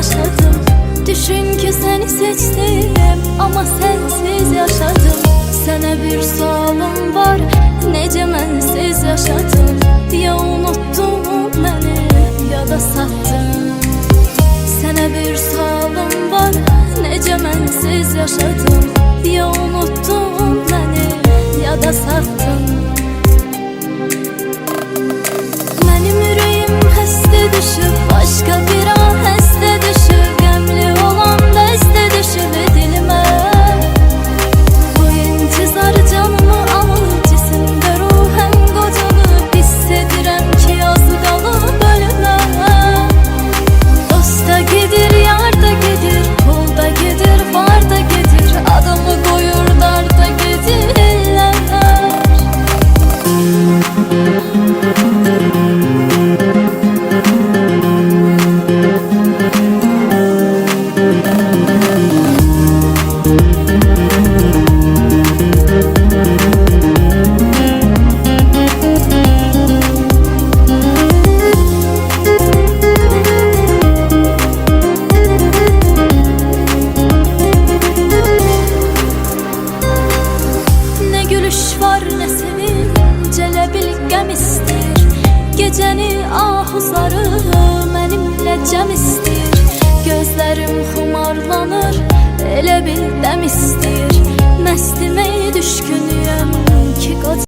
yaşadım. Düşün ki seni seçtim ama sensiz yaşadım. Sənə bir sualım var, necə mənsiz yaşadım? Ya unuttun məni, ya da satdın. Sənə bir sualım var, necə mənsiz yaşadım? Ya unuttun məni, ya da satdın. Mənim ürəyim həstə düşüb, başqa bir an həstə düşüb, qəmli olan dəstə düşüb dilimə. Bu intizar canımı alır, cisimdə ruhən qocalıb, hiss edirəm ki az qalıb ölümə. Dost da gedir, yar da gedir, pul da gedir, var da gedir, adamı qoyur dar da gedirlər. Var nə sevinc, elə bil qəm istir. Gecəni ahuzları mənimlə cəm istir. Gözlərim xumarlanır, elə bil dəm istir. Məstimə düşkün